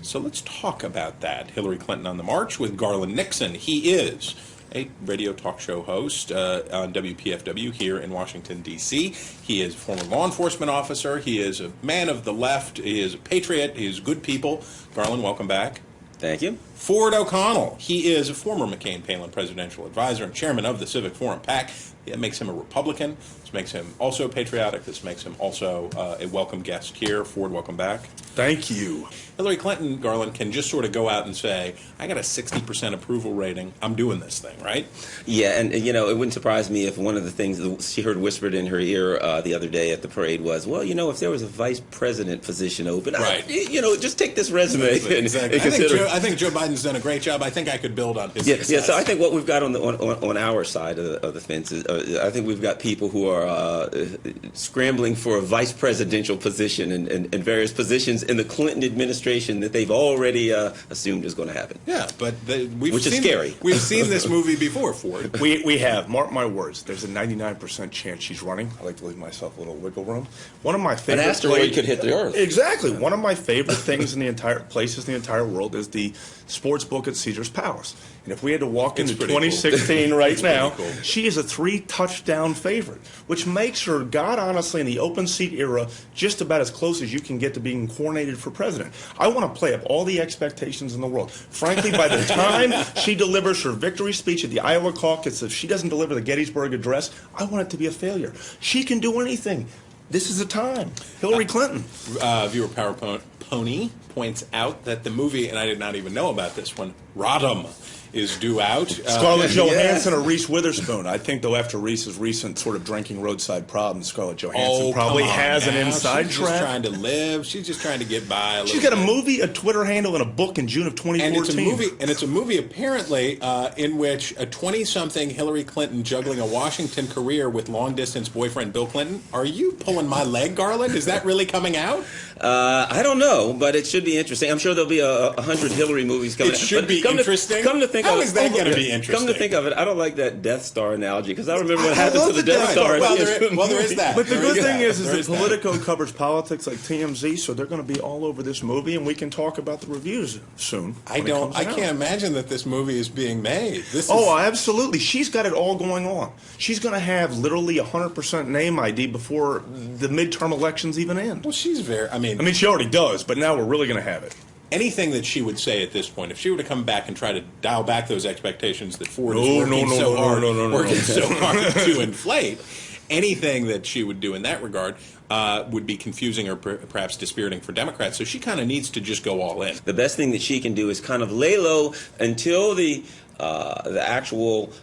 So let's talk about that. Hillary Clinton on the march with Garland Nixon. He is a radio talk show host on WPFW here in Washington, D.C. He is a former law enforcement officer. He is a man of the left. He is a patriot. He is good people. Garland, welcome back. Thank you. Ford O'Connell. He is a former McCain-Palin presidential advisor and chairman of the Civic Forum PAC. That makes him a Republican. This makes him also patriotic. This makes him also a welcome guest here. Ford, welcome back. Thank you. Hillary Clinton, Garland, can just sort of go out and say, I got a 60% approval rating. I'm doing this thing, right? Yeah, and you know, it wouldn't surprise me if one of the things that she heard whispered in her ear the other day at the parade was, well, you know, if there was a vice president position open, right. Just take this resume. Exactly. I think Joe Biden's done a great job. I think I could build on his success. Yeah, so I think what we've got on our side of the fence is, I think we've got people who are scrambling for a vice presidential position and various positions in the Clinton administration that they've already assumed is going to happen. Yeah, but which is scary. We've seen this movie before, Ford. We have. Mark my words. There's a 99% chance she's running. I like to leave myself a little wiggle room. One of my favorite. An asteroid could hit the Earth. Exactly. One of my favorite things in the entire world is the sports book at Caesar's Palace. And if we had to walk into 2016 cool. right now, she is a 3-touchdown favorite, which makes her, God honestly, in the open seat era, just about as close as you can get to being coronated for president. I want to play up all the expectations in the world. Frankly, by the time she delivers her victory speech at the Iowa caucus, if she doesn't deliver the Gettysburg Address, I want it to be a failure. She can do anything. This is the time. Hillary Clinton. Viewer Power Pony points out that the movie, and I did not even know about this one, Rodham, is due out. Scarlett Johansson or Reese Witherspoon. I think, though, after Reese's recent sort of drinking roadside problems, Scarlett Johansson probably has an inside track. She's just trying to live. She's just trying to get by. She's got a movie, a Twitter handle, and a book in June of 2014. And it's a movie apparently in which a 20-something Hillary Clinton juggling a Washington career with long-distance boyfriend Bill Clinton. Are you pulling my leg, Garland? Is that really coming out? I don't know, but it should be interesting. I'm sure there'll be 100 Hillary movies coming out. It should be interesting. How is that going to be interesting? Come to think of it, I don't like that Death Star analogy because I remember what happened to the Death Star. Well, there is that. But the good thing is that Politico covers politics like TMZ, so they're going to be all over this movie, and we can talk about the reviews soon. I can't imagine that this movie is being made. Absolutely. She's got it all going on. She's going to have literally 100% name ID before the midterm elections even end. Well, she's very. I mean, she already does, but now we're really going to have it. Anything that she would say at this point, if she were to come back and try to dial back those expectations that Ford is working so hard to inflate, anything that she would do in that regard would be confusing or perhaps dispiriting for Democrats. So she kind of needs to just go all in. The best thing that she can do is kind of lay low until the actual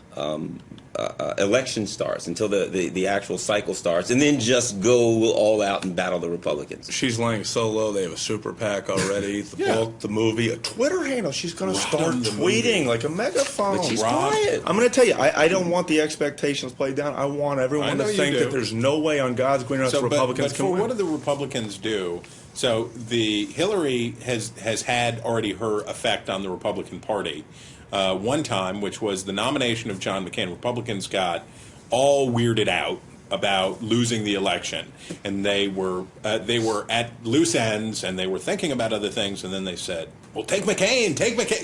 election starts, until the actual cycle starts, and then just go all out and battle the Republicans. She's laying so low. They have a super PAC already, the book, the movie, a Twitter handle. She's going to start tweeting like a megaphone. But she's quiet. I'm going to tell you, I don't want the expectations played down. I want everyone to think that there's no way on God's green earth the Republicans can win. What do the Republicans do? So the Hillary has had already her effect on the Republican Party. One time, which was the nomination of John McCain. Republicans got all weirded out about losing the election, and they were at loose ends, and they were thinking about other things, and then they said, well, take McCain,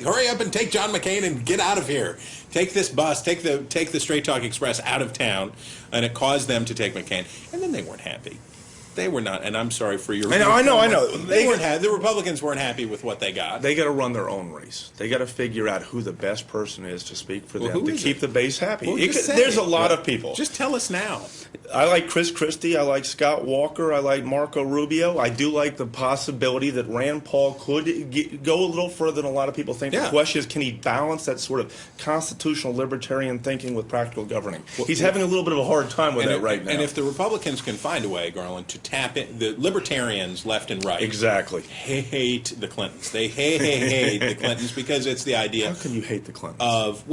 hurry up and take John McCain and get out of here. Take this bus, take the Straight Talk Express out of town, and it caused them to take McCain, and then they weren't happy. They were not, and I'm sorry for your. I know. The Republicans weren't happy with what they got. They got to run their own race. They got to figure out who the best person is to speak for them to keep the base happy. There's a lot of people. Just tell us now. I like Chris Christie. I like Scott Walker. I like Marco Rubio. I do like the possibility that Rand Paul could go a little further than a lot of people think. The question is, can he balance that sort of constitutional libertarian thinking with practical governing? He's having a little bit of a hard time with that right now. And if the Republicans can find a way, Garland, to tap in, the libertarians left and right hate the Clintons. They hate the Clintons because it's the idea. How can you hate the Clintons?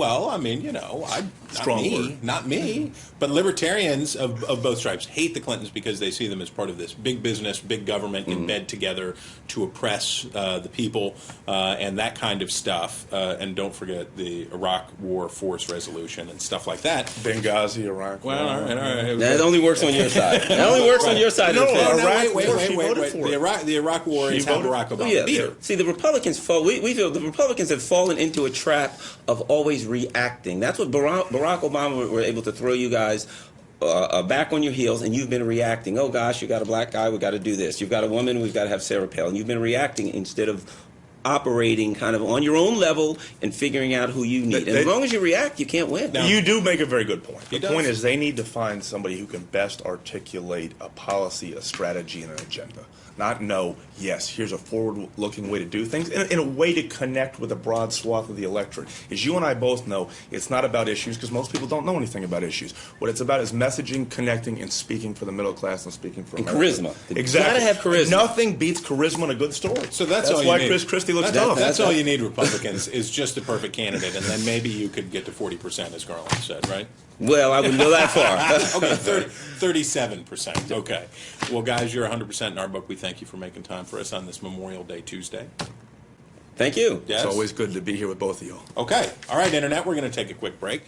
Not me, but libertarians of of both stripes hate the Clintons because they see them as part of this big business, big government in bed together to oppress the people and that kind of stuff. And don't forget the Iraq War force resolution and stuff like that. Benghazi, Iraq. Well, all right. That only works on your side. That only works on your side. No, of the fence. Iraq wait. War, she voted for it. The Iraq War is how Barack Obama beat her. See, the Republicans we feel the Republicans have fallen into a trap of always reacting. That's what Barack Obama were able to throw you guys back on your heels, and you've been reacting. Oh gosh, you got a black guy, we got to do this. You've got a woman, we've got to have Sarah Palin. You've been reacting instead of operating kind of on your own level and figuring out who you need. And as long as you react, you can't win. You do make a very good point. The does. point is they need to find somebody who can best articulate a policy, a strategy, and an agenda. Not know, yes, here's a forward-looking way to do things, in a way to connect with a broad swath of the electorate. As you and I both know, it's not about issues because most people don't know anything about issues. What it's about is messaging, connecting, and speaking for the middle class and speaking for America. Charisma. Exactly. You gotta have charisma. Nothing beats charisma in a good story. So that's all why you need. Chris Christie looks tough. That's all you need, Republicans, is just the perfect candidate, and then maybe you could get to 40%, as Garland said, right? Well, I wouldn't go that far. Okay, 37%. Okay. Well, guys, you're 100% in our book. We thank you for making time for us on this Memorial Day Tuesday. Thank you. Yes. It's always good to be here with both of you. Okay. All right, Internet, we're going to take a quick break.